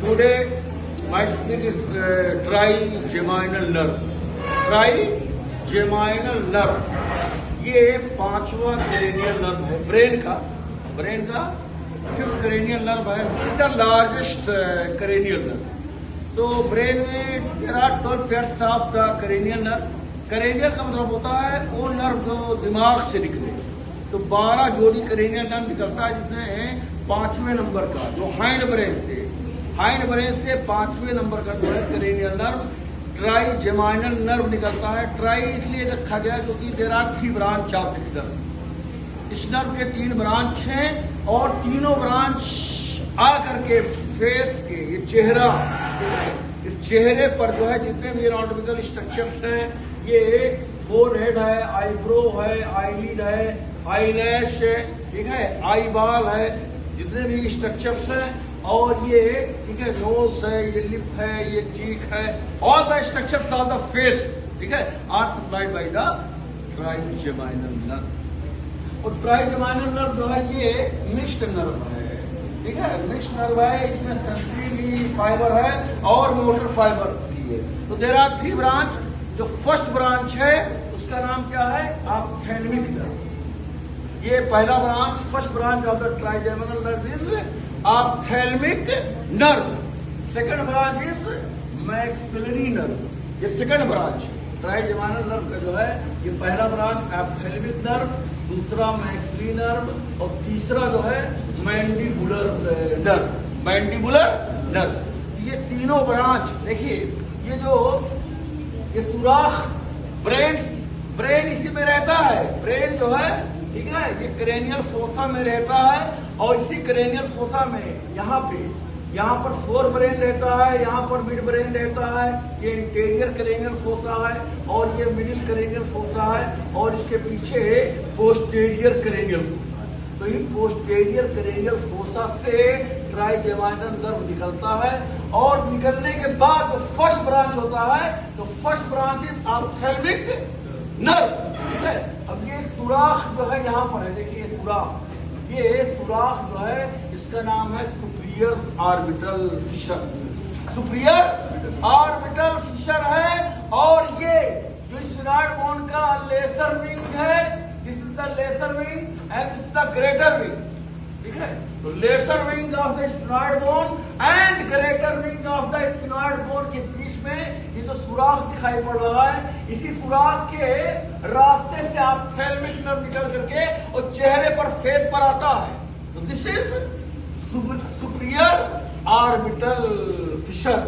Today, my topic is trigeminal nerve. Trigeminal nerve ये पांचवा cranial nerve है brain का फिफ्थ क्रेनियल नर्व है। It's the largest cranial nerve. तो brain में there are 12 pairs of the cranial nerve. Cranial का मतलब होता है वो नर्व जो दिमाग से निकले। तो 12 जोड़ी क्रेनियल नर्व निकलता है, जिसमें 5वें नंबर का जो हाइंड ब्रेन से 5वें नंबर का जो है क्रेनियल नर्व ट्राइजेमाइनल नर्व निकलता है। ट्राई इसलिए रखा गया क्योंकि there are 3 branch of this nerve. इस नर्व के 3 ब्रांच हैं और तीनों ब्रांच आकर के फेस के ये चेहरा, इस चेहरे पर जो है जितने भी एनाटॉमिकल स्ट्रक्चर्स हैं, ये फोरहेड है, आईब्रो है, आईलिड है, आईलैश है, ठीक है, आई बॉल है, जितने भी स्ट्रक्चर्स हैं, और ये ठीक है नोज है, ये लिप है, ये चीक है, all the structures of the face, ठीक है, are supplied by the trigeminal nerve. और ट्राइजेमाइनल नर्व जो है ये मिक्स्ड नर्व है, ठीक है, मिक्स्ड नर्व है। इसमें सेंसरी भी फाइबर है और मोटर फाइबर भी है। तो देयर आर 3 ब्रांच। जो फर्स्ट ब्रांच है उसका नाम क्या है? Ophthalmic nerve. ये पहला branch, first branch of the trigeminal nerve is ophthalmic nerve. Second branch is maxillary nerve. ये सेकंड ब्रांच ट्राइजेमाइनल नर्व का जो है, ये पहला ब्रांच ऑप्थेल्मिक नर्व, दूसरा मैक्सिलरी नर्व और तीसरा जो है मैंडिबुलर नर्व। ये तीनों ब्रांच देखिए, ये सुराख ब्रेन इसी में रहता है। ब्रेन जो है, ठीक है, ये क्रेनियल फोसा में रहता है और इसी क्रेनियल फोसा में यहाँ पर फोर ब्रेन रहता है, यहाँ पर मिड ब्रेन रहता है, ये इंटीरियर क्रेनियल फोसा है और ये मिडिल क्रेनियल फोसा है और इसके पीछे पोस्टीरियर क्रेनियल फोसा है। तो ये पोस्टीरियर क्रेनियल फोसा से ट्राइजेमाइनल नर्व निकलता है और निकलने के बाद जो फर्स्ट ब्रांच होता है, तो first branch is ophthalmic nerve, ठीक है। अब ये सुराख जो है यहाँ पर है, देखिए ये सुराख जो है, इसका नाम है superior orbital fissure. Superior orbital fissure है। और ये जो स्फेनॉइड बोन का लेसर विंग है, this is the lesser wing and this is the greater wing, ठीक है। तो lesser wing of the sphenoid bone and greater wing of the sphenoid bone के बीच में ये जो सुराख दिखाई पड़ रहा है, इसी सुराख के रास्ते से ऑप्थेल्मिक नर्व निकल करके और चेहरे पर, फेस पर आता है। तो this is superior orbital Fisher.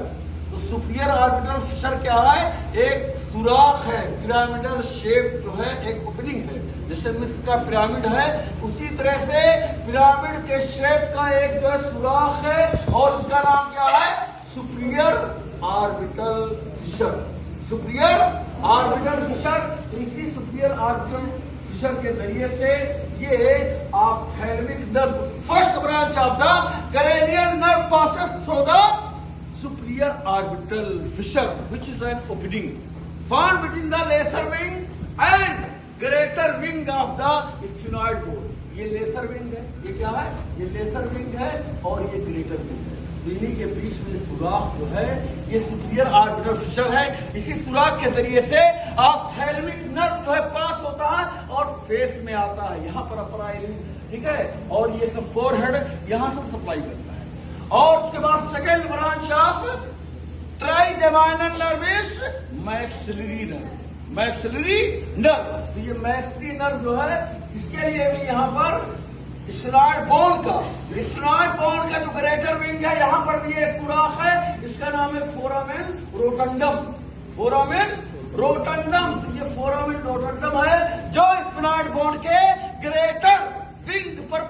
तो सुपीरियर ऑर्बिटल फिशर क्या है? एक सुराख है, पिरामिडल शेप जो है, एक ओपनिंग है, जैसे मिस्र का पिरामिड है, उसी तरह से पिरामिड के शेप का एक जो है सुराख है और उसका नाम क्या है? Superior orbital fissure. Superior orbital Fisher. इसी सुपीरियर ऑर्बिटल फिशर के जरिए से ये ophthalmic nerve, first branch of the cranial nerve, passes through the superior orbital fissure, which is an opening found between the lesser wing and greater wing of the sphenoid bone. ये laser wing है, ये क्या है? ये laser wing है और ये greater wing है। इन्हीं के बीच में सुराख जो है, ये सुपीरियर ऑर्बिटल फिशर है। इसी सुराख के जरिए से ऑप्थेल्मिक नर्व जो है पास होता है और फेस में आता है, यहाँ पर अपर आईलिड, ठीक है, और ये सब फोरहेड यहाँ से सप्लाई करता है। और उसके बाद second branch of trigeminal nerve is maxillary nerve. Maxillary nerve, तो ये मैक्सिलरी नर्व जो है, इसके लिए भी यहाँ पर स्फेनॉइड बोन का जो ग्रेटर विंग है, यहाँ पर भी एक सुराख है, इसका नाम है फोरामेन रोटंडम। तो ये फोरामेन रोटंडम है जो स्फेनॉइड बोन के ग्रेटर विंग पर